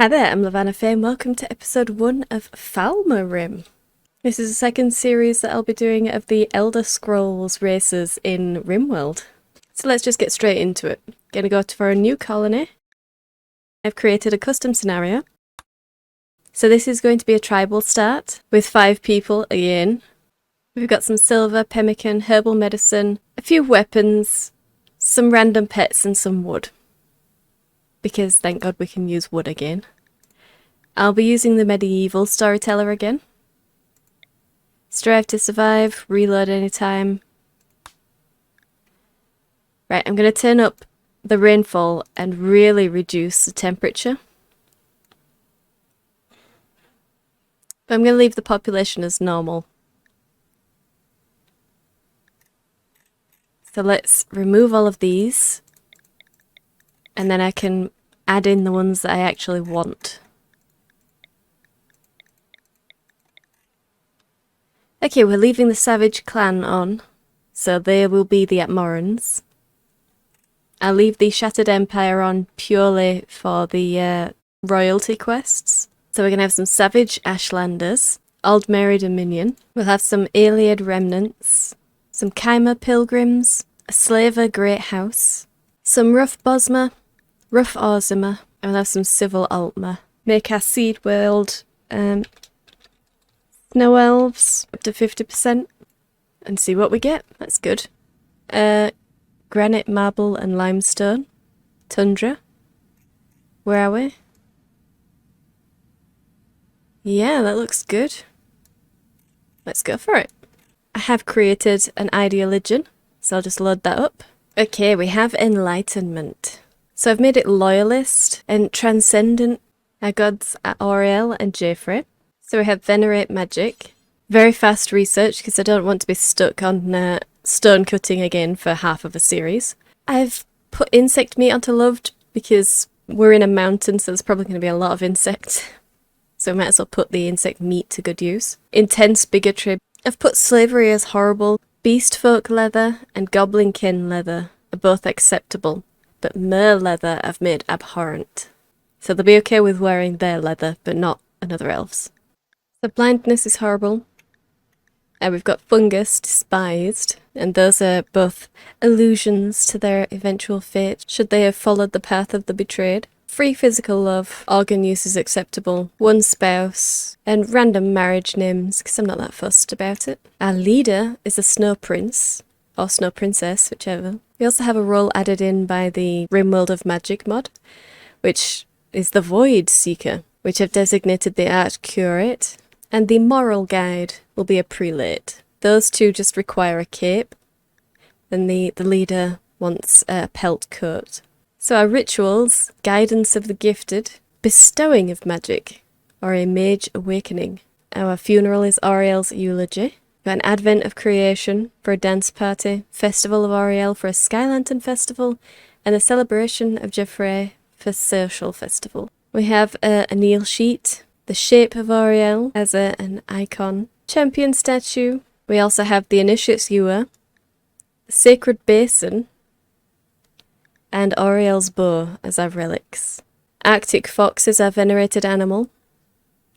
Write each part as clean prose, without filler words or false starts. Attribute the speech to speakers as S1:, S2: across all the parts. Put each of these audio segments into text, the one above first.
S1: Hi there, I'm Lavanna Faye and welcome to episode 1 of FalmerRim. This is the second series that I'll be doing of the Elder Scrolls races in Rimworld. So let's just get straight into it. Gonna go for a new colony. I've created a custom scenario. So this is going to be a tribal start with 5 people again. We've got some silver, pemmican, herbal medicine, a few weapons, some random pets and some wood. Because thank God we can use wood again. I'll be using the medieval storyteller again. Strive to survive, reload anytime. Right, I'm going to turn up the rainfall and really reduce the temperature. But I'm going to leave the population as normal. So let's remove all of these. And then I can add in the ones that I actually want. Okay, we're leaving the Savage clan on, so they will be the Atmorans. I'll leave the Shattered Empire on purely for the royalty quests. So we're going to have some Savage Ashlanders, Aldmeri Dominion. We'll have some Iliad Remnants, some Khymer Pilgrims, a Slaver Great House, some Rough Bosma, Rough Orzima, and we'll have some Civil Altmer. Make our seed world Snow Elves up to 50% and see what we get. That's good. Granite, marble and limestone. Tundra. Where are we? Yeah, that looks good. Let's go for it. I have created an ideologian, so I'll just load that up. Okay, we have enlightenment. So I've made it loyalist and transcendent. Our gods are Auriel and Jaffrey. So we have venerate magic. Very fast research because I don't want to be stuck on stone cutting again for half of a series. I've put insect meat onto loved because we're in a mountain, so there's probably going to be a lot of insects. So we might as well put the insect meat to good use. Intense bigotry. I've put slavery as horrible. Beast folk leather and goblin kin leather are both acceptable. But mer leather I've made abhorrent. So they'll be okay with wearing their leather, but not another elf's. So blindness is horrible. We've got fungus, despised, and those are both allusions to their eventual fate, should they have followed the path of the betrayed. Free physical love, organ use is acceptable, one spouse, and random marriage names, because I'm not that fussed about it. Our leader is a snow prince, or snow princess, whichever. We also have a role added in by the Rimworld of Magic mod, which is the Void Seeker, which I've designated the Art Curate, and the Moral Guide will be a Prelate. Those two just require a cape, and the leader wants a pelt coat. So our rituals, Guidance of the Gifted, Bestowing of Magic, or a Mage Awakening. Our funeral is Auriel's Eulogy. We've got an Advent of Creation for a dance party, Festival of Auriel for a Sky Lantern Festival, and a Celebration of Jaffrey for Social Festival. We have a Neil sheet, the Shape of Auriel as an icon, Champion Statue. We also have the Initiate's Ewer, the Sacred Basin, and Auriel's Bow as our relics. Arctic Fox is our venerated animal,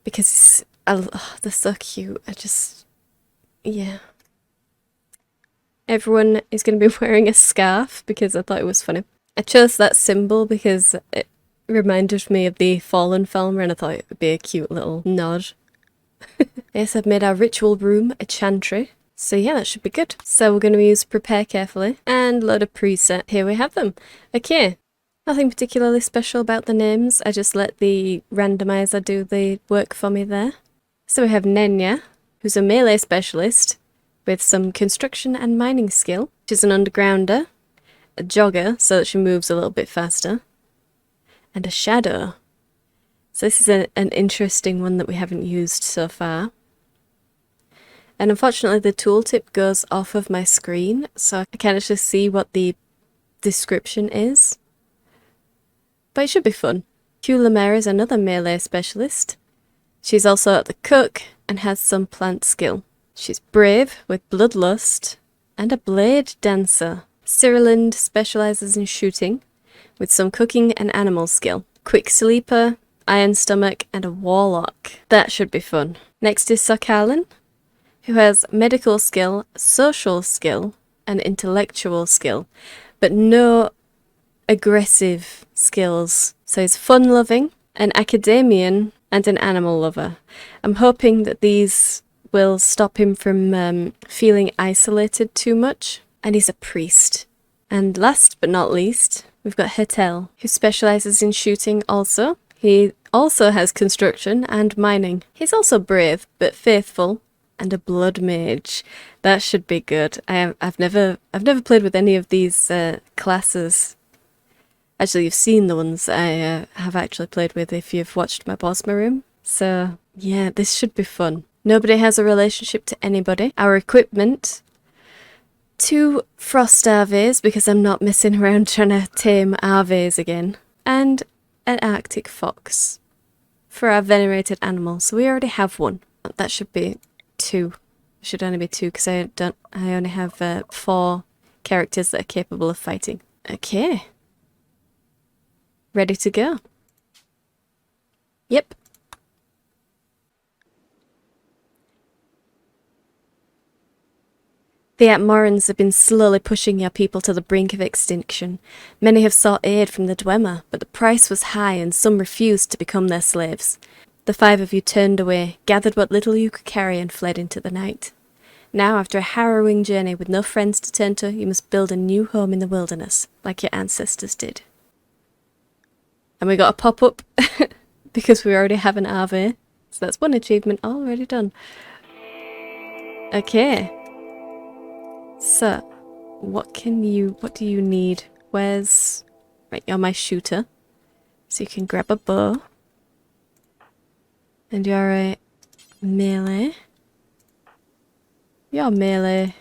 S1: because they're so cute. Yeah. Everyone is going to be wearing a scarf because I thought it was funny. I chose that symbol because it reminded me of the fallen Falmer and I thought it would be a cute little nod. Yes, I've made our ritual room a chantry. So yeah, that should be good. So we're going to use Prepare Carefully and load a preset. Here we have them. Okay. Nothing particularly special about the names. I just let the randomizer do the work for me there. So we have Nenya, who's a melee specialist with some construction and mining skill. She's an undergrounder, a jogger so that she moves a little bit faster, and a shadow. So this is an interesting one that we haven't used so far. And unfortunately the tooltip goes off of my screen, so I can't actually see what the description is. But it should be fun. Hygiene is another melee specialist. She's also the cook and has some plant skill. She's brave with bloodlust and a blade dancer. Cyrilind specialises in shooting with some cooking and animal skill. Quick sleeper, Iron Stomach, and a Warlock. That should be fun. Next is Sokalin, who has medical skill, social skill, and intellectual skill, but no aggressive skills. So he's fun-loving, an academician, and an animal lover. I'm hoping that these will stop him from feeling isolated too much. And he's a priest. And last but not least, we've got Hetel, who specialises in shooting also. He also has construction and mining. He's also brave, but faithful, and a blood mage. That should be good. I've never played with any of these classes. Actually, you've seen the ones I have actually played with if you've watched my FalmerRim. So yeah, this should be fun. Nobody has a relationship to anybody. Our equipment: 2 frost armies, because I'm not messing around trying to tame armies again, and an Arctic fox for our venerated animals. So we already have one. That should be 2. It should only be 2 because I only have 4 characters that are capable of fighting. Okay. Ready to go. Yep. The Atmorans have been slowly pushing your people to the brink of extinction. Many have sought aid from the Dwemer, but the price was high and some refused to become their slaves. The 5 of you turned away, gathered what little you could carry and fled into the night. Now, after a harrowing journey with no friends to turn to, you must build a new home in the wilderness, like your ancestors did. And we got a pop-up, because we already have an RV. So that's one achievement already done. Okay. So, what do you need? Right, you're my shooter. So you can grab a bow. And you're a melee. You're melee.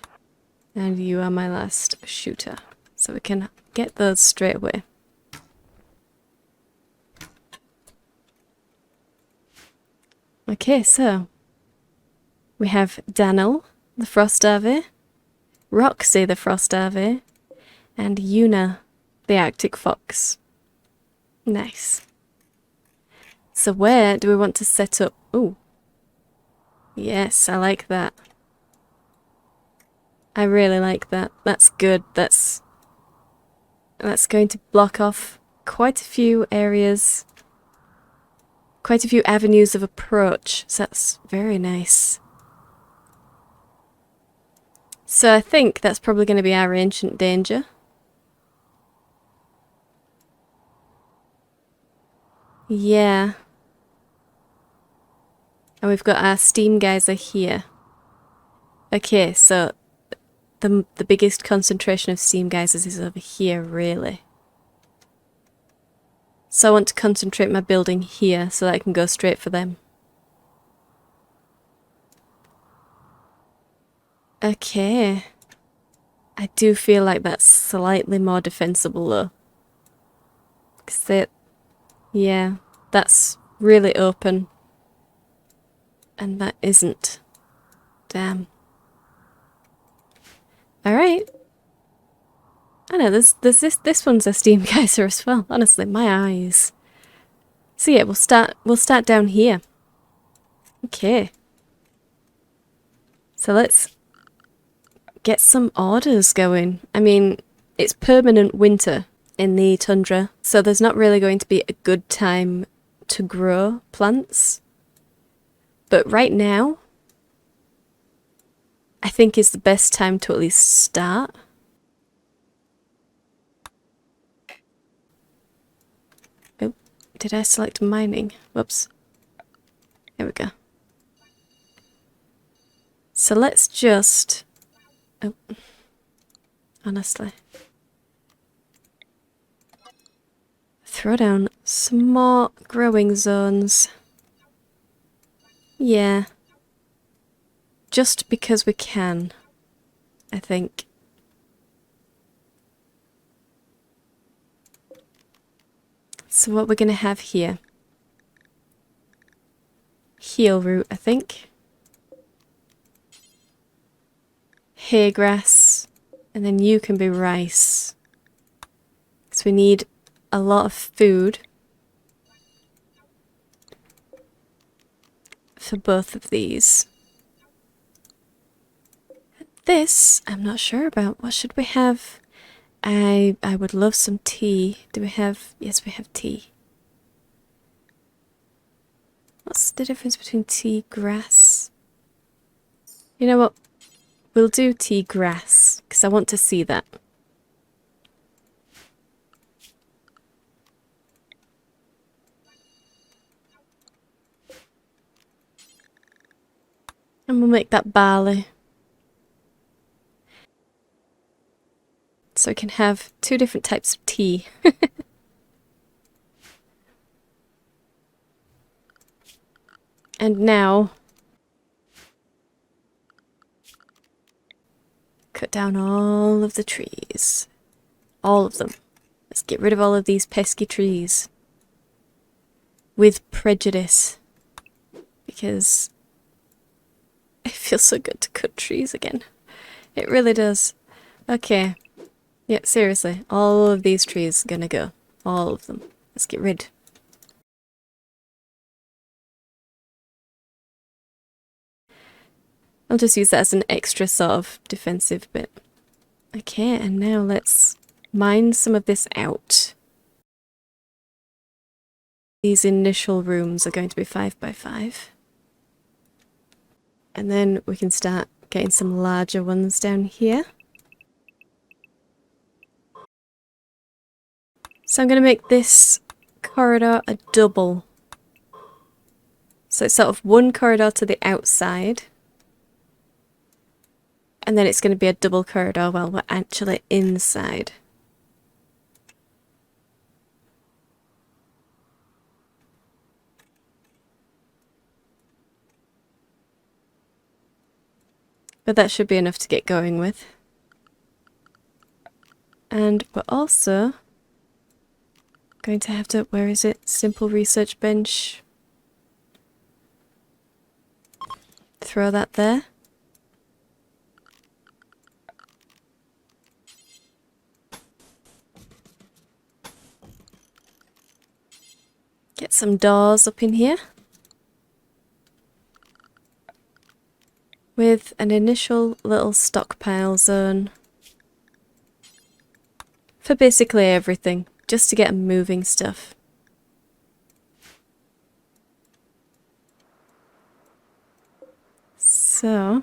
S1: And you are my last shooter. So we can get those straight away. Okay, so we have Daniel, the Frost Ave, Roxy, the Frost Ave, and Yuna, the Arctic Fox. Nice. So where do we want to set up? Ooh. Yes, I like that. I really like that. That's good. That's going to block off quite a few areas. Quite a few avenues of approach, so that's very nice. So I think that's probably going to be our ancient danger. Yeah. And we've got our steam geyser here. Okay, so the biggest concentration of steam geysers is over here, really. So I want to concentrate my building here so that I can go straight for them. Okay. I do feel like that's slightly more defensible though. Yeah, that's really open. And that isn't. Damn. Alright. I know, there's this one's a steam geyser as well. Honestly, my eyes. So yeah, we'll start down here. Okay. So let's get some orders going. I mean, it's permanent winter in the tundra, so there's not really going to be a good time to grow plants. But right now, I think is the best time to at least start. Oh, did I select mining? Whoops. There we go. So let's just... Oh, honestly. Throw down some more growing zones. Yeah. Just because we can, I think. So what we're going to have here. Heal root, I think. Hay grass. And then you can be rice. Because we need a lot of food. for both of these. This, I'm not sure about. What should we have? I would love some tea. Do we have... Yes, we have tea. What's the difference between tea grass? You know what? We'll do tea grass, because I want to see that. And we'll make that barley. So we can have 2 different types of tea. And now... cut down all of the trees. All of them. Let's get rid of all of these pesky trees. With prejudice. Because it feels so good to cut trees again. It really does. Okay. Yeah, seriously. All of these trees are gonna go. All of them. Let's get rid. I'll just use that as an extra sort of defensive bit. Okay, and now let's mine some of this out. These initial rooms are going to be 5 by 5. And then we can start getting some larger ones down here. So I'm going to make this corridor a double. So it's sort of one corridor to the outside. And then it's going to be a double corridor while we're actually inside. But that should be enough to get going with. And we're also going to have to, where is it? Simple research bench. Throw that there. Get some doors up in here. With an initial little stockpile zone. For basically everything. Just to get moving stuff. So...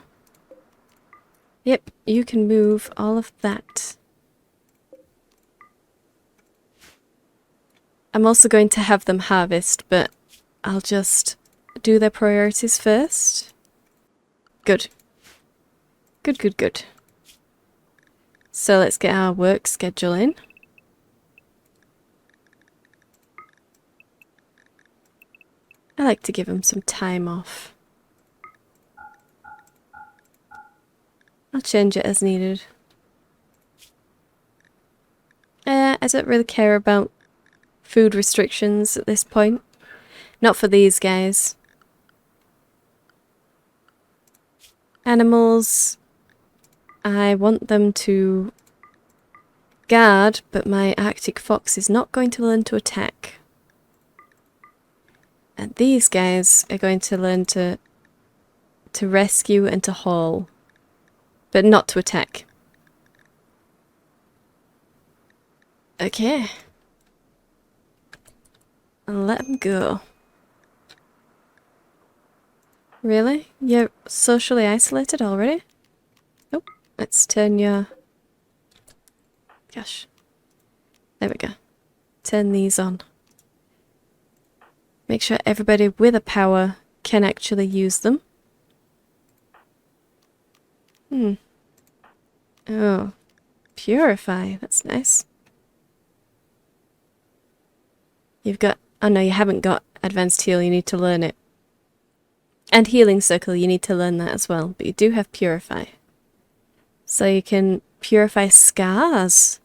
S1: Yep, you can move all of that. I'm also going to have them harvest, but I'll just do their priorities first. Good. Good, good, good. So let's get our work schedule in. I like to give them some time off. I'll change it as needed. I don't really care about food restrictions at this point. Not for these guys. Animals, I want them to guard, but my Arctic fox is not going to learn to attack. And these guys are going to learn to rescue and to haul, but not to attack. Okay. I'll let them go. Really? You're socially isolated already? Oh, let's turn your... Gosh. There we go. Turn these on. Make sure everybody with a power can actually use them. Oh. Purify. That's nice. You've got... Oh no, you haven't got Advanced Heal. You need to learn it. And Healing Circle, you need to learn that as well. But you do have Purify. So you can purify scars.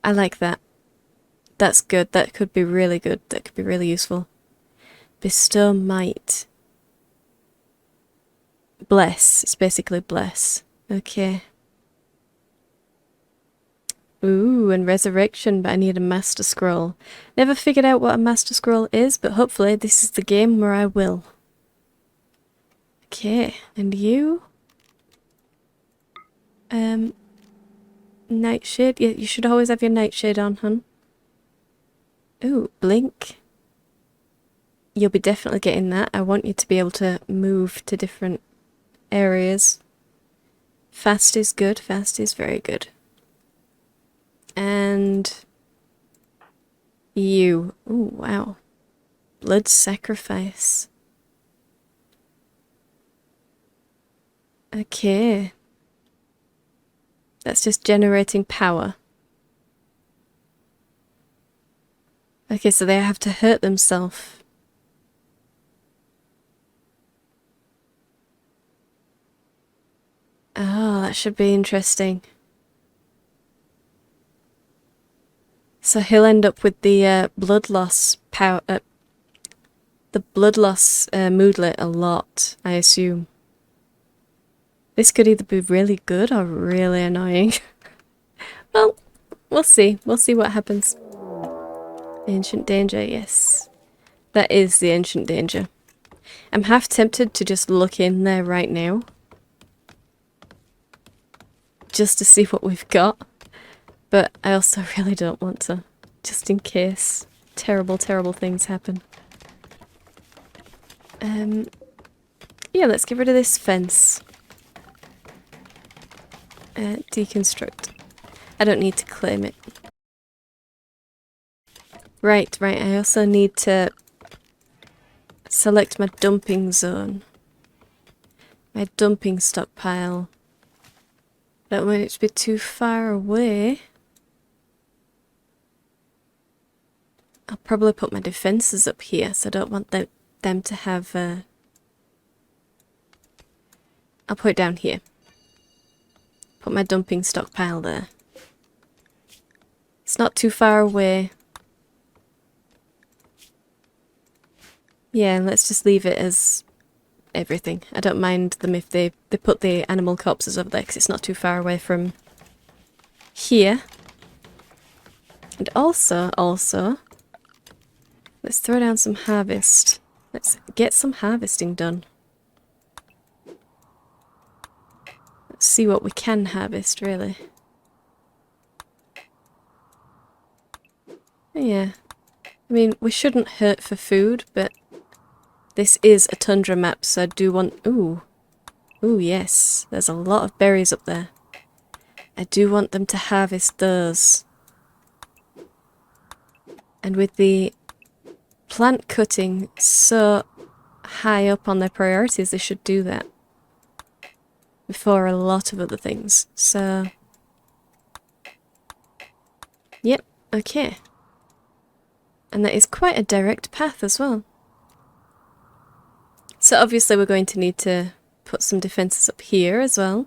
S1: I like that. That's good. That could be really good. That could be really useful. Bestow Might. Bless. It's basically bless. Okay. Ooh, Ooh, and Resurrection, but I need a Master Scroll. Never figured out what a Master Scroll is, but hopefully this is the game where I will. Okay, and you? Nightshade? Yeah, you should always have your nightshade on, hun. Ooh, blink. You'll be definitely getting that. I want you to be able to move to different areas. Fast is good. Fast is very good. And you. Ooh, wow. Blood sacrifice. Okay. That's just generating power. Okay, so they have to hurt themselves. Oh, that should be interesting. So he'll end up with the blood loss power, the blood loss moodlet a lot, I assume. This could either be really good or really annoying. Well, we'll see. We'll see what happens. Ancient danger, yes. That is the ancient danger. I'm half tempted to just look in there right now. Just to see what we've got. But I also really don't want to. Just in case terrible, terrible things happen. Yeah, let's get rid of this fence. Deconstruct. I don't need to claim it. Right, I also need to select my dumping zone. My dumping stockpile. Don't want it to be too far away. I'll probably put my defences up here, so I don't want them to have... I'll put it down here. Put my dumping stockpile there. It's not too far away. Yeah, let's just leave it as everything. I don't mind them if they put the animal corpses over there, because it's not too far away from here. And also, let's throw down some harvest. Let's get some harvesting done. Let's see what we can harvest, really. Yeah. I mean, we shouldn't hurt for food, but this is a tundra map, so I do want... Ooh. Ooh, yes. There's a lot of berries up there. I do want them to harvest those. And with the plant cutting so high up on their priorities, they should do that. Before a lot of other things. So... Yep, okay. And that is quite a direct path as well. So obviously we're going to need to put some defences up here as well.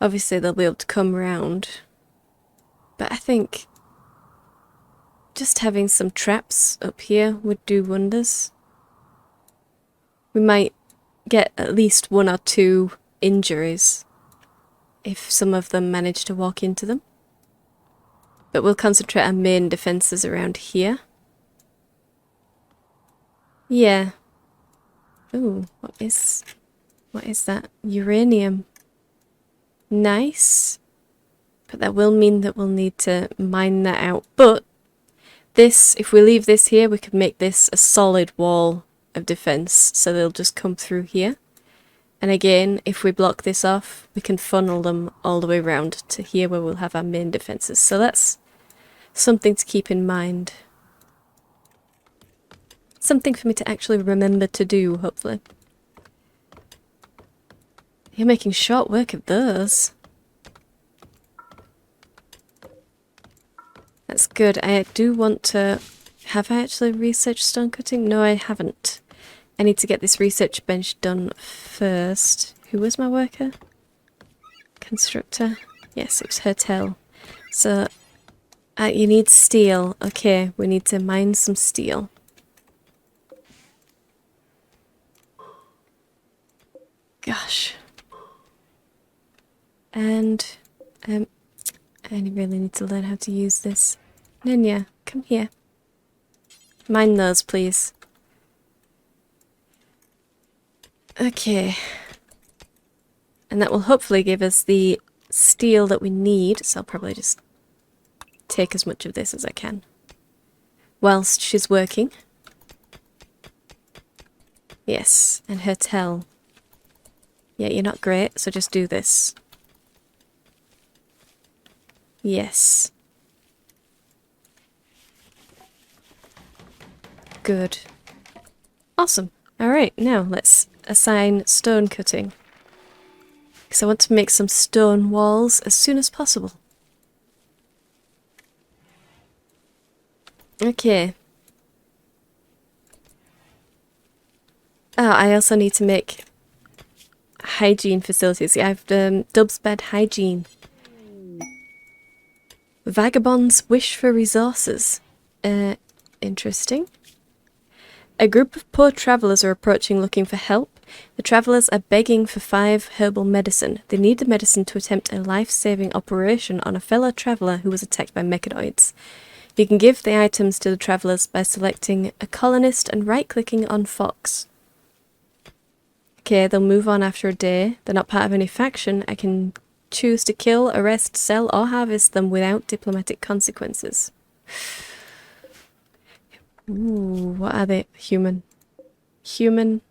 S1: Obviously they'll be able to come round. But I think just having some traps up here would do wonders. We might get at least 1 or 2 injuries if some of them manage to walk into them. But we'll concentrate our main defences around here. Yeah. Ooh, what is that? Uranium. Nice. But that will mean that we'll need to mine that out. But this, if we leave this here, we could make this a solid wall of defense. So they'll just come through here. And again, if we block this off, we can funnel them all the way around to here where we'll have our main defences. So that's something to keep in mind. Something for me to actually remember to do, hopefully. You're making short work of those. That's good. I do want to... Have I actually researched stone cutting? No, I haven't. I need to get this research bench done first. Who was my worker? Constructor? Yes, it was Hotel. So, you need steel. Okay, we need to mine some steel. Gosh. And, I really need to learn how to use this. Nenya, come here. Mind those, please. Okay. And that will hopefully give us the steel that we need, so I'll probably just take as much of this as I can whilst she's working. Yes, and her tell. Yeah, you're not great, so just do this. Yes. Good. Awesome. Alright, now let's assign stone cutting. Because I want to make some stone walls as soon as possible. Okay. Oh, I also need to make hygiene facilities. Yeah, I've Dub's bed hygiene. Vagabonds wish for resources. Interesting. A group of poor travellers are approaching looking for help. The travellers are begging for 5 herbal medicine. They need the medicine to attempt a life-saving operation on a fellow traveller who was attacked by mechanoids. You can give the items to the travellers by selecting a colonist and right-clicking on Fox. Okay, they'll move on after a day. They're not part of any faction. I can choose to kill, arrest, sell, or harvest them without diplomatic consequences. Ooh, what are they? Human. Human.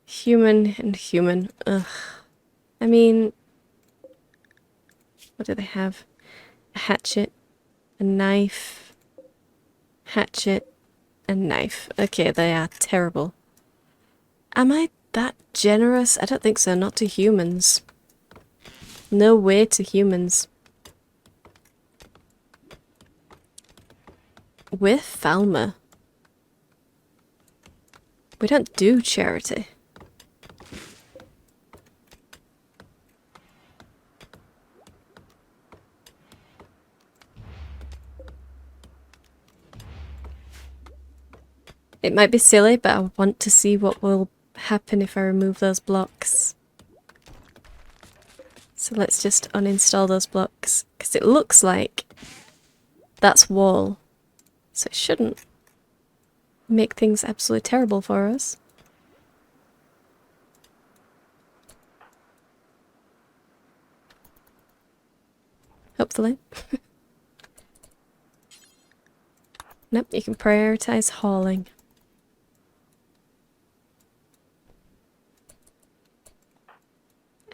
S1: Human and human. Ugh. I mean, what do they have? A hatchet, a knife, hatchet, and knife. Okay, they are terrible. Am I that generous? I don't think so, not to humans. No way to humans. We're Falmer. We don't do charity. It might be silly, but I want to see what will happen if I remove those blocks. So let's just uninstall those blocks, because it looks like that's wall. So it shouldn't make things absolutely terrible for us. Hopefully. Nope, you can prioritize hauling.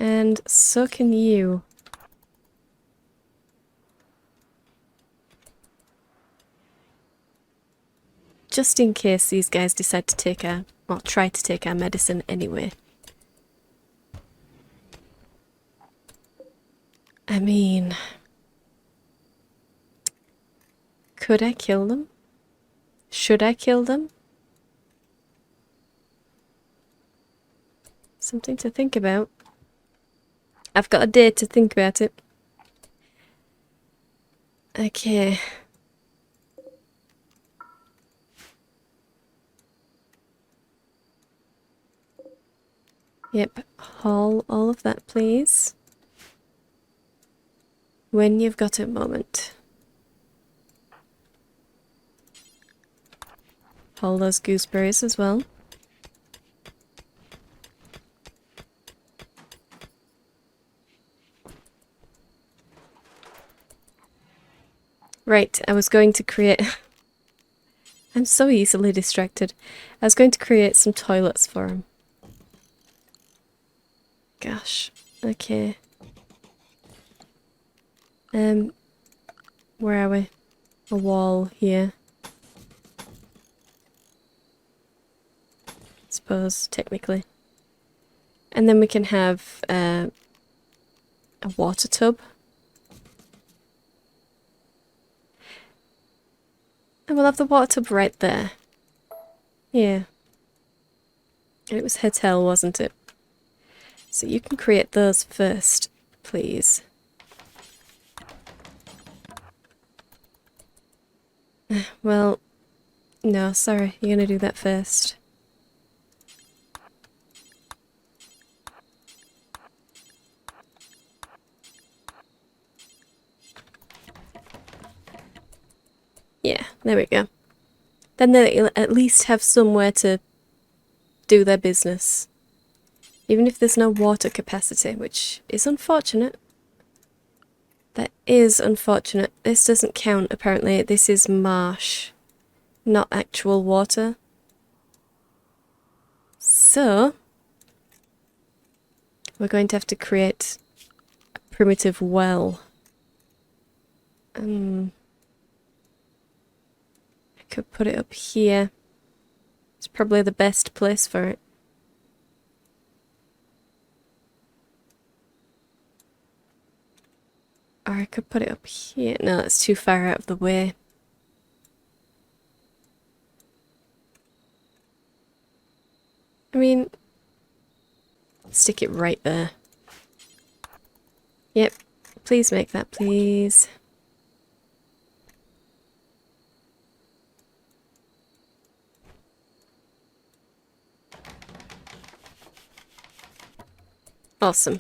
S1: And so can you. Just in case these guys decide to take our, well, try to take our medicine anyway. I mean, could I kill them? Should I kill them? Something to think about. I've got a day to think about it. Okay. Yep, haul all of that, please. When you've got a moment. Haul those gooseberries as well. Right, I was going to create... I'm so easily distracted. I was going to create some toilets for him. Gosh, okay. Where are we? A wall here. Suppose, technically. And then we can have a water tub. And we'll have the water tub right there. Yeah. And it was Hetel, wasn't it? So you can create those first, please. Well, no, sorry, you're gonna do that first. There we go. Then they'll at least have somewhere to do their business. Even if there's no water capacity, which is unfortunate. That is unfortunate. This doesn't count, apparently. This is marsh, not actual water. So, we're going to have to create a primitive well. I could put it up here. It's probably the best place for it. Or I could put it up here. No, that's too far out of the way. I mean, stick it right there. Yep. Please make that, please. Awesome.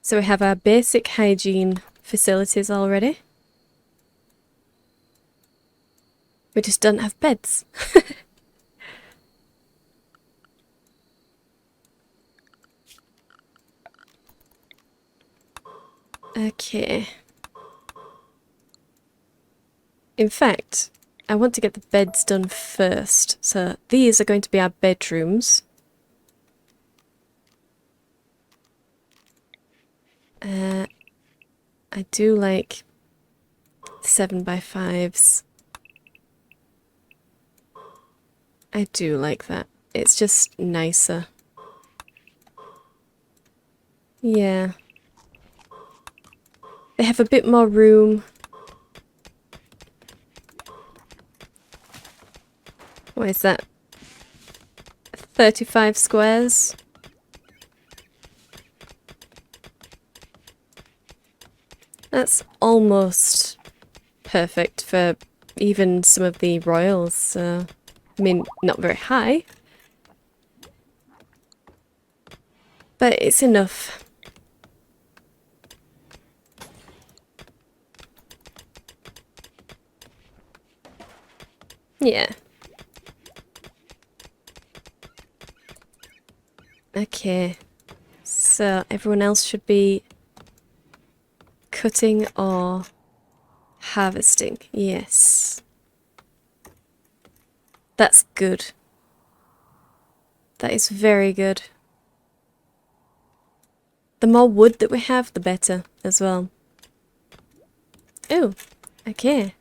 S1: So we have our basic hygiene facilities already. We just don't have beds. Okay. In fact, I want to get the beds done first. So these are going to be our bedrooms. I do like 7x5s. I do like that. It's just nicer. Yeah. They have a bit more room. What is that? 35 squares? That's almost perfect for even some of the royals. I mean, not very high. But it's enough. Yeah. Okay. So everyone else should be cutting or harvesting. Yes. That's good. That is very good. The more wood that we have, the better as well. Oh, okay.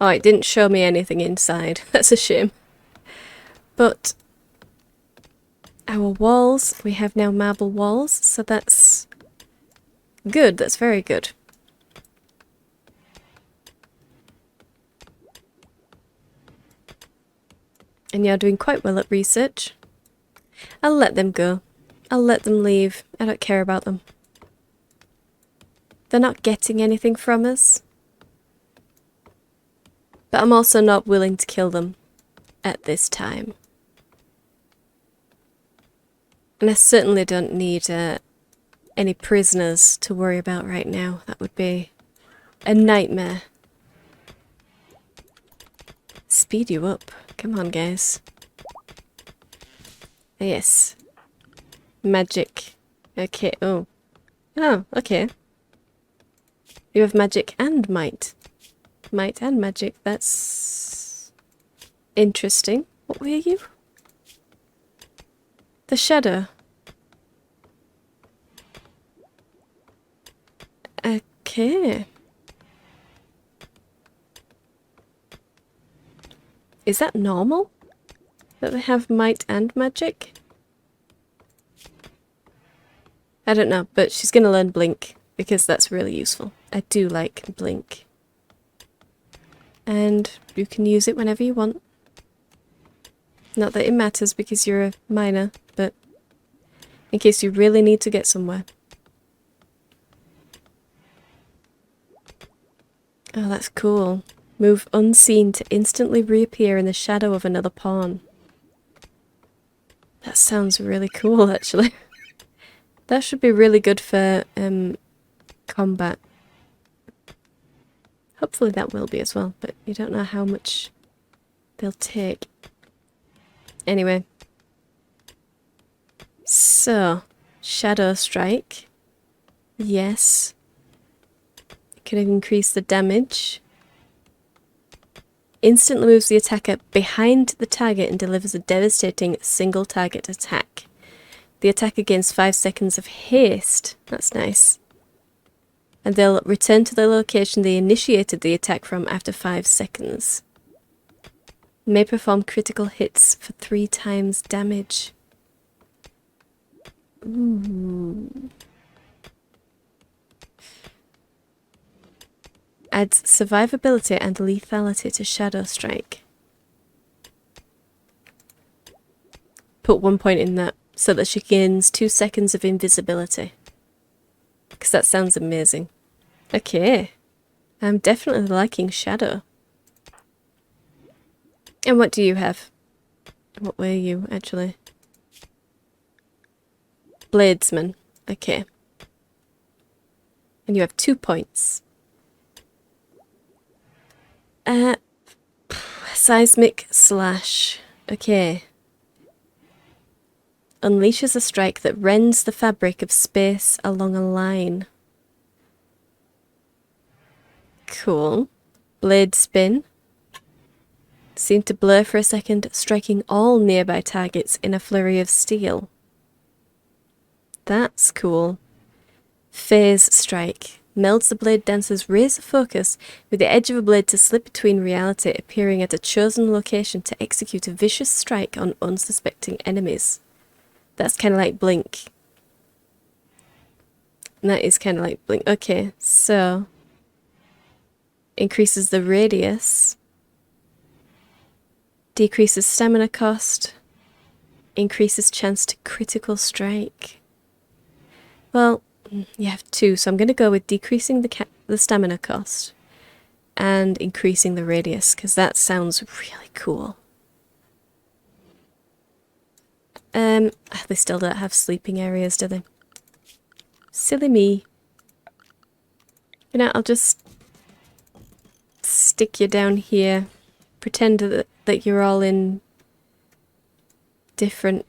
S1: Oh, it didn't show me anything inside. That's a shame. But our walls, we have now marble walls, so that's good. That's very good. And you're doing quite well at research. I'll let them go. I'll let them leave. I don't care about them. They're not getting anything from us. But I'm also not willing to kill them at this time. And I certainly don't need any prisoners to worry about right now. That would be a nightmare. Speed you up. Come on, guys. Yes. Magic. Okay, oh. Oh, okay. You have magic and might. Might and magic, that's interesting. What were you? The shadow. Okay. Is that normal? That they have might and magic? I don't know, but she's gonna learn blink because that's really useful. I do like blink. And you can use it whenever you want. Not that it matters because you're a miner, but in case you really need to get somewhere. Oh, that's cool. Move unseen to instantly reappear in the shadow of another pawn. That sounds really cool, actually. That should be really good for combat. Hopefully that will be as well, but you don't know how much they'll take. Anyway. So, Shadow Strike. Yes. It can increase the damage. Instantly moves the attacker behind the target and delivers a devastating single target attack. The attacker gains 5 seconds of haste. That's nice. And they'll return to the location they initiated the attack from after 5 seconds. May perform critical hits for 3 times damage. Ooh. Adds survivability and lethality to Shadow Strike. Put 1 point in that so that she gains 2 seconds of invisibility. Because that sounds amazing. Okay. I'm definitely liking Shadow. And what do you have? What were you, actually? Bladesman. Okay. And you have 2 points. Seismic Slash. Okay. Unleashes a strike that rends the fabric of space along a line. Cool. Blade Spin. Seem to blur for a second, striking all nearby targets in a flurry of steel. That's cool. Phase Strike. Melds the blade dancer's razor focus with the edge of a blade to slip between reality, appearing at a chosen location to execute a vicious strike on unsuspecting enemies. That's kind of like Blink. And that is kind of like Blink. Okay, so... increases the radius. Decreases stamina cost. Increases chance to critical strike. Well, you have 2, so I'm going to go with decreasing the stamina cost and increasing the radius, because that sounds really cool. They still don't have sleeping areas, do they? Silly me. You know, I'll just stick you down here. Pretend that you're all in different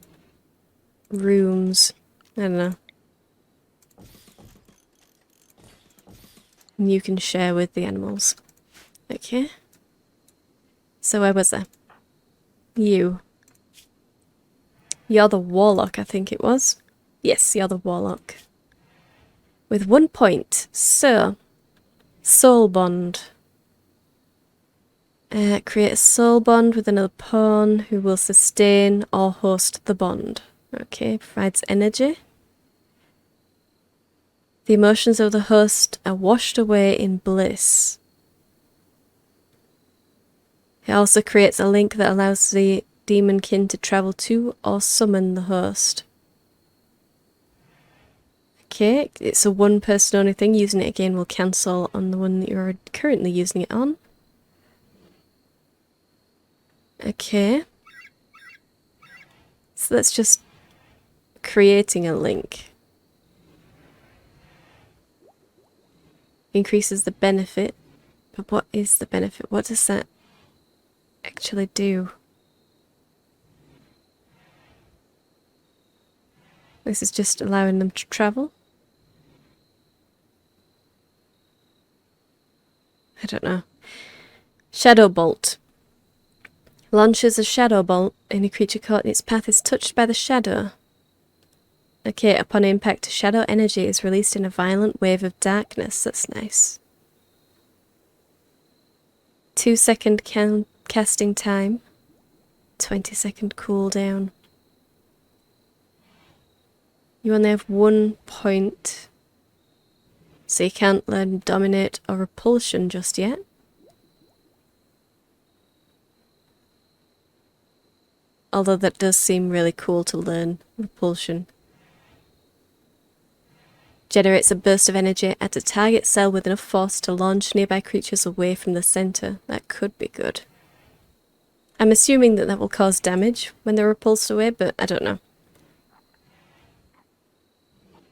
S1: rooms. I don't know. And you can share with the animals. Okay. So where was I? You. You're the warlock, I think it was. Yes, you're the warlock. With 1 point. So, soul bond. Create a soul bond with another pawn who will sustain or host the bond. Okay, provides energy. The emotions of the host are washed away in bliss. It also creates a link that allows the demonkin to travel to or summon the host. Okay, it's a 1 person only thing. Using it again will cancel on the one that you're currently using it on. Okay. So that's just creating a link. Increases the benefit. But what is the benefit? What does that actually do? This is just allowing them to travel? I don't know. Shadow Bolt. Launches a shadow bolt. Any creature caught in its path is touched by the shadow. Okay, upon impact, shadow energy is released in a violent wave of darkness. That's nice. 2-second casting time. 20-second cooldown. You only have 1 point. So you can't learn Dominate or Repulsion just yet. Although that does seem really cool to learn Repulsion. Generates a burst of energy at a target cell with enough force to launch nearby creatures away from the center. That could be good. I'm assuming that that will cause damage when they're repulsed away, but I don't know.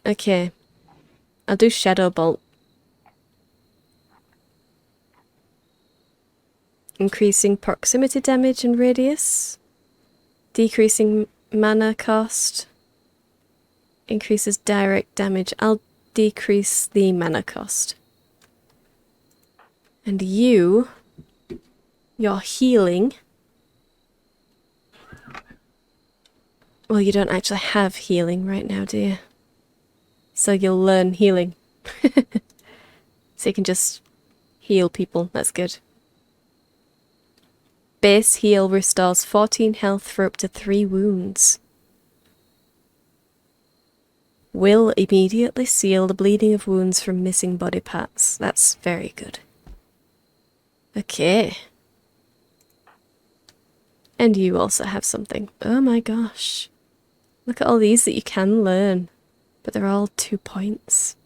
S1: Okay. I'll do Shadow Bolt. Increasing proximity damage and radius. Decreasing mana cost. Increases direct damage. I'll decrease the mana cost. And your healing. Well, you don't actually have healing right now, do you? So you'll learn healing. So you can just heal people. That's good. Base heal restores 14 health for up to 3 wounds. Will immediately seal the bleeding of wounds from missing body parts. That's very good. Okay. And you also have something. Oh my gosh. Look at all these that you can learn. But they're all 2 points.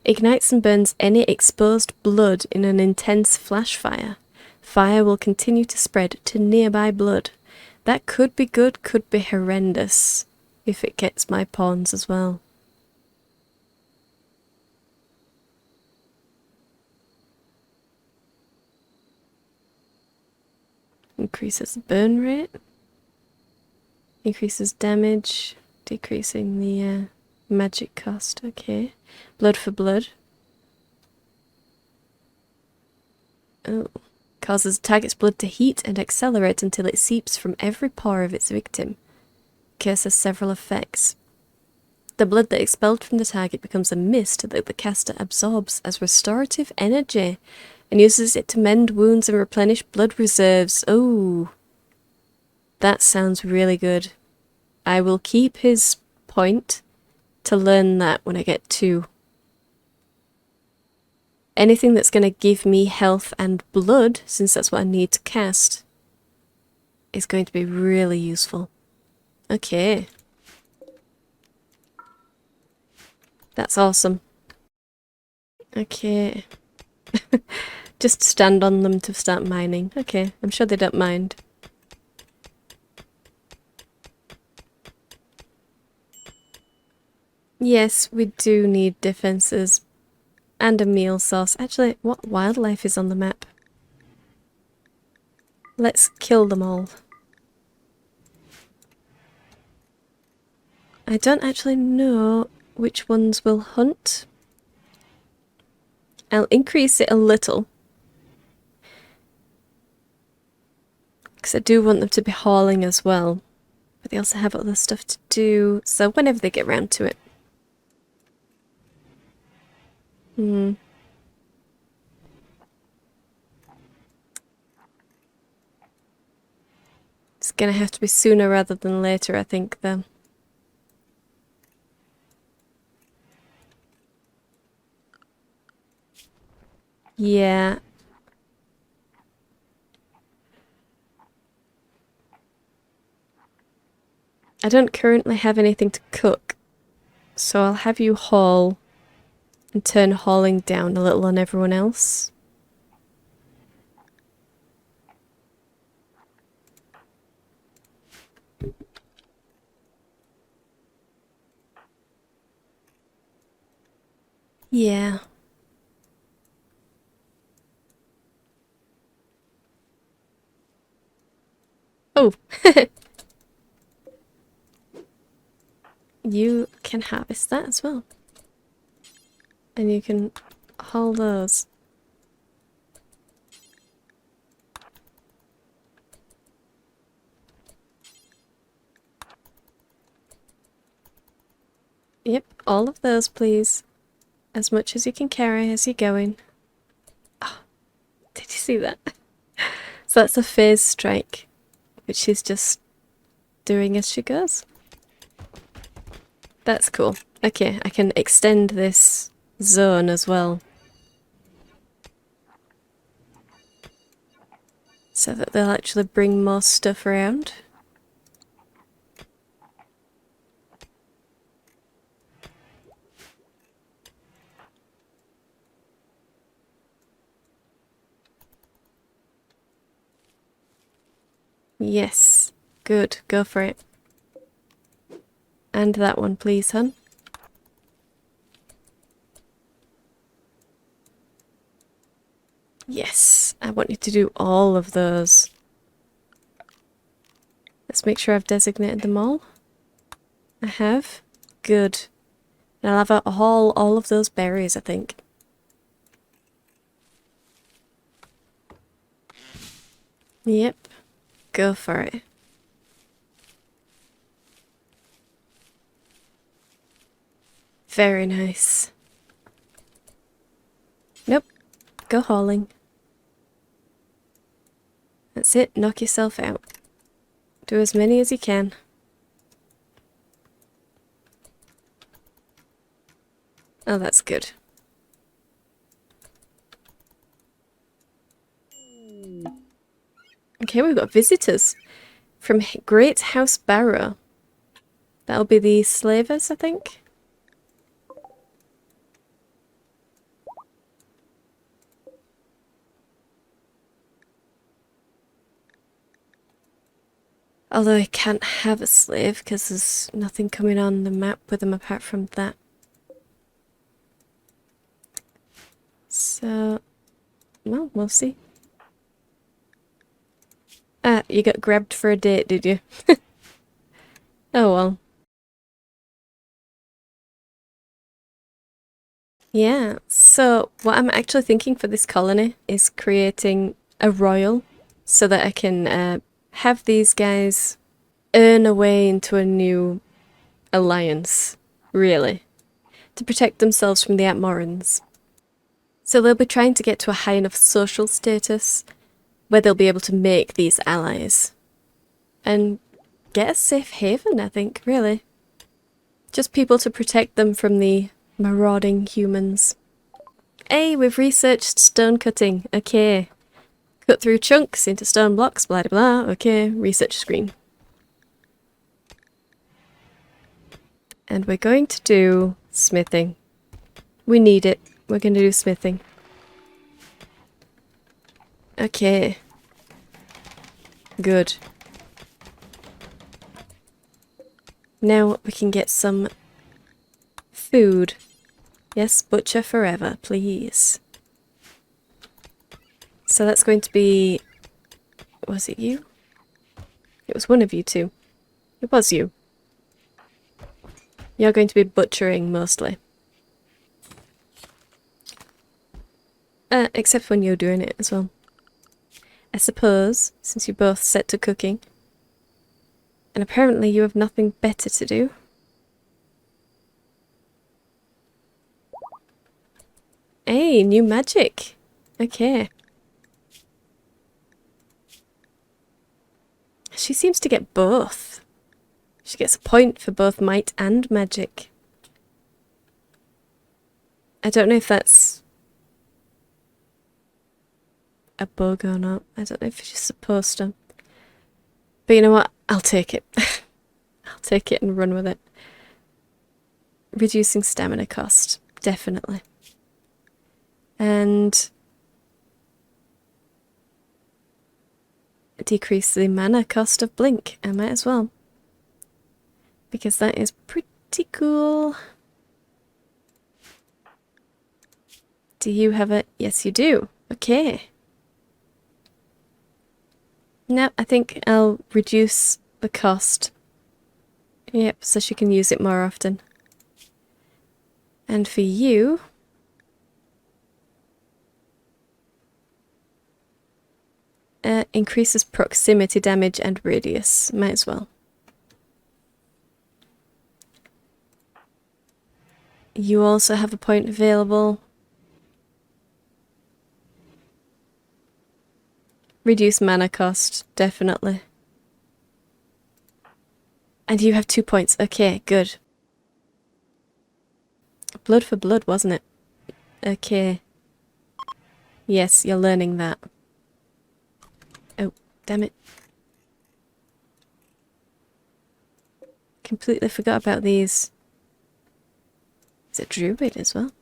S1: Ignites and burns any exposed blood in an intense flash fire. Fire will continue to spread to nearby blood. That could be good, could be horrendous. If it gets my pawns as well. Increases burn rate. Increases damage. Decreasing the magic cost. Okay. Blood for blood. Oh. Causes target's blood to heat and accelerate until it seeps from every pore of its victim. Curse has several effects. The blood that expelled from the target becomes a mist that the caster absorbs as restorative energy and uses it to mend wounds and replenish blood reserves. Oh, that sounds really good. I will keep his point to learn that when I get 2. Anything that's going to give me health and blood, since that's what I need to cast, is going to be really useful. Okay. That's awesome. Okay. Just stand on them to start mining. Okay, I'm sure they don't mind. Yes, we do need defences. And a meal source. Actually, what wildlife is on the map? Let's kill them all. I don't actually know which ones will hunt. I'll increase it a little. Because I do want them to be hauling as well. But they also have other stuff to do. So whenever they get round to it. It's gonna have to be sooner rather than later, I think, though. Yeah. I don't currently have anything to cook. So I'll have you haul and turn hauling down a little on everyone else. Yeah. Oh! You can harvest that as well. And you can haul those. Yep, all of those, please. As much as you can carry as you're going. Oh, did you see that? So that's a phase strike, which she's just doing as she goes. That's cool. Okay, I can extend this zone as well. So that they'll actually bring more stuff around. Yes. Good. Go for it. And that one, please, hun. Yes. want you to do all of those. Let's make sure I've designated them all. I have. Good. And I'll have all of those berries, I think. Yep. Go for it. Very nice. Nope. Go hauling. That's it. Knock yourself out. Do as many as you can. Oh, that's good. Okay, we've got visitors from Great House Barrow. That'll be the slavers, I think. Although I can't have a slave because there's nothing coming on the map with them apart from that. So, well, we'll see. Ah, you got grabbed for a date, did you? Oh well. Yeah, so what I'm actually thinking for this colony is creating a royal so that I can have these guys earn a way into a new alliance, really, to protect themselves from the Atmorans. So they'll be trying to get to a high enough social status where they'll be able to make these allies and get a safe haven, I think, really. Just people to protect them from the marauding humans. Hey, we've researched stone cutting. Okay. Cut through chunks into stone blocks, blah blah blah. Okay, research screen. And we're going to do smithing. We need it. We're going to do smithing. Okay. Good. Now we can get some food. Yes, butcher forever, please. So that's going to be... Was it you? It was one of you two. It was you. You're going to be butchering mostly. Except when you're doing it as well. I suppose, since you're both set to cooking. And apparently you have nothing better to do. Hey, new magic. Okay. She seems to get both. She gets a point for both might and magic. I don't know if that's a bug or not. I don't know if she's supposed to. But you know what? I'll take it. I'll take it and run with it. Reducing stamina cost. Definitely. And decrease the mana cost of Blink. I might as well. Because that is pretty cool. Do you have it? Yes, you do. Okay. No, I think I'll reduce the cost. Yep, so she can use it more often. And for you... increases proximity damage and radius. Might as well. You also have a point available. Reduce mana cost, definitely. And you have 2 points. Okay, good. Blood for blood, wasn't it? Okay. Yes, you're learning that. Oh, damn it. Completely forgot about these. Is it Druid as well?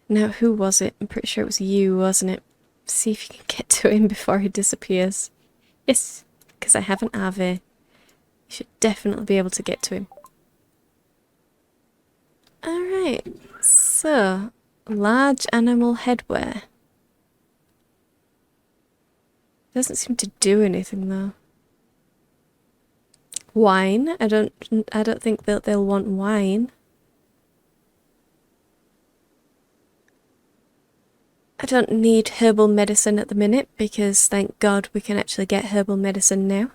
S1: Now, who was it? I'm pretty sure it was you, wasn't it? See if you can get to him before he disappears. Yes, because I have an Ave. You should definitely be able to get to him. Alright, so, large animal headwear. Doesn't seem to do anything though. Wine? I don't think they'll want wine. I don't need herbal medicine at the minute because thank God we can actually get herbal medicine now.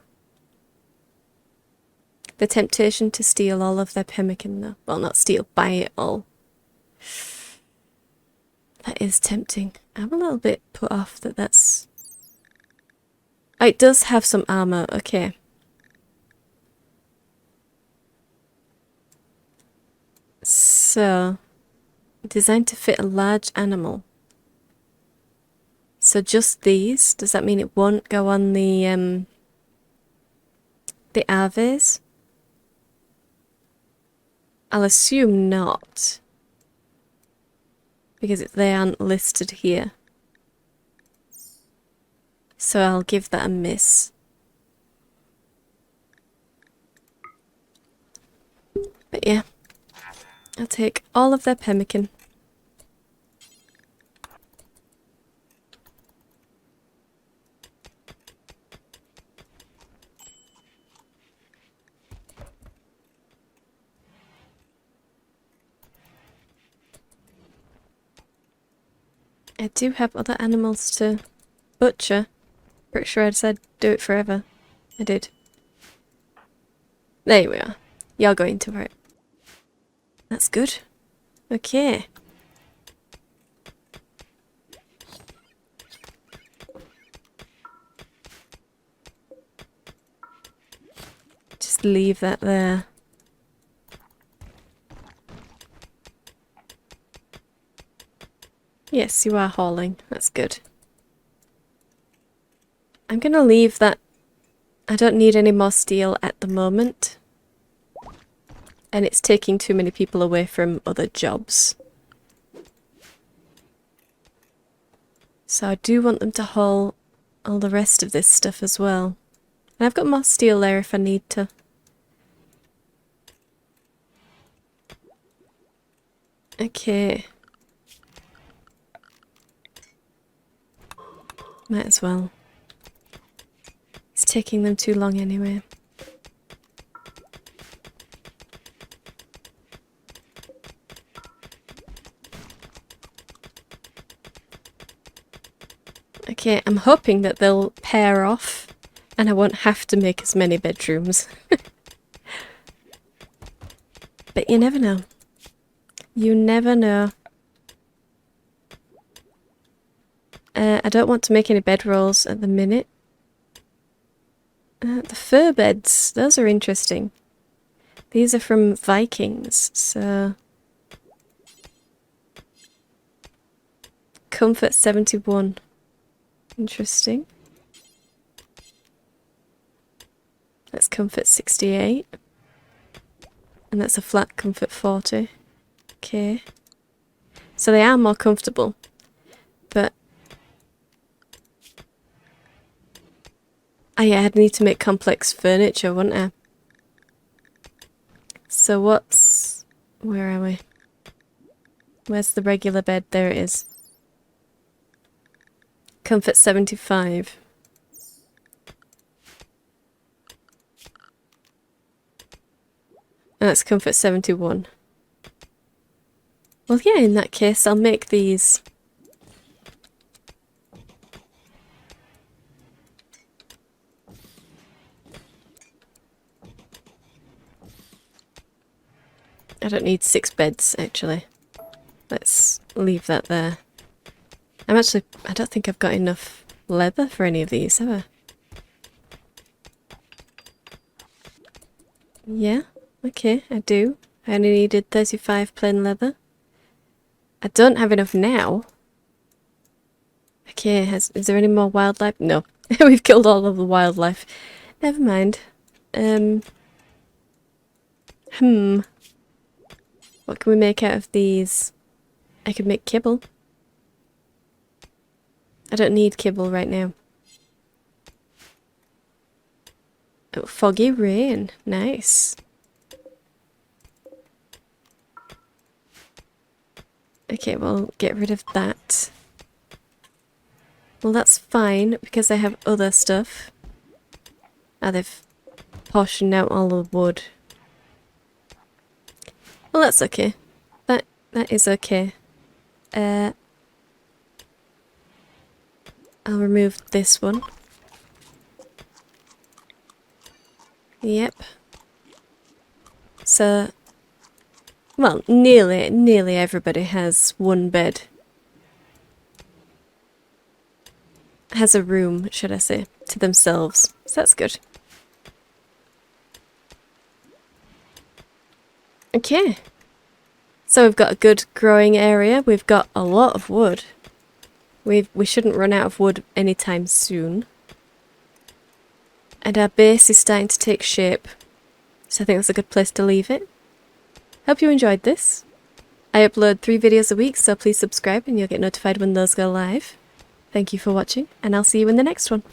S1: The temptation to steal all of their pemmican though. Well, not steal, buy it all. That is tempting. I'm a little bit put off that that's... Oh, it does have some armour, okay. So, designed to fit a large animal. So just these, does that mean it won't go on the armies? I'll assume not. Because they aren't listed here. So I'll give that a miss. But yeah, I'll take all of their pemmican. I do have other animals to butcher. Pretty sure I said do it forever. I did. There we are. You're going to it. That's good. Okay. Just leave that there. Yes, you are hauling. That's good. I'm gonna leave that. I don't need any more steel at the moment. And it's taking too many people away from other jobs. So I do want them to haul all the rest of this stuff as well. And I've got more steel there if I need to. Okay. Might as well. It's taking them too long anyway. Okay, I'm hoping that they'll pair off and I won't have to make as many bedrooms. But you never know. You never know. I don't want to make any bedrolls at the minute. The fur beds, those are interesting. These are from Vikings, so... Comfort 71. Interesting. That's comfort 68. And that's a flat comfort 40. Okay. So they are more comfortable. But... Oh yeah, I'd need to make complex furniture, wouldn't I? So what's... Where are we? Where's the regular bed? There it is. Comfort 75. And that's comfort 71. Well, yeah, in that case, I'll make these. I don't need 6 beds, actually. Let's leave that there. I don't think I've got enough leather for any of these, have I? Yeah, okay, I do. I only needed 35 plain leather. I don't have enough now. Okay, is there any more wildlife? No. We've killed all of the wildlife. Never mind. What can we make out of these? I could make kibble. I don't need kibble right now. Oh, foggy rain. Nice. Okay, we'll get rid of that. Well, that's fine because I have other stuff. Ah, they've portioned out all the wood. Well, that's okay. That is okay. I'll remove this one. Yep. So, well, nearly everybody has one bed. Has a room, should I say, to themselves. So that's good. Okay. So we've got a good growing area. We've got a lot of wood. We shouldn't run out of wood anytime soon. And our base is starting to take shape. So I think that's a good place to leave it. Hope you enjoyed this. I upload 3 videos a week, so please subscribe and you'll get notified when those go live. Thank you for watching, and I'll see you in the next one.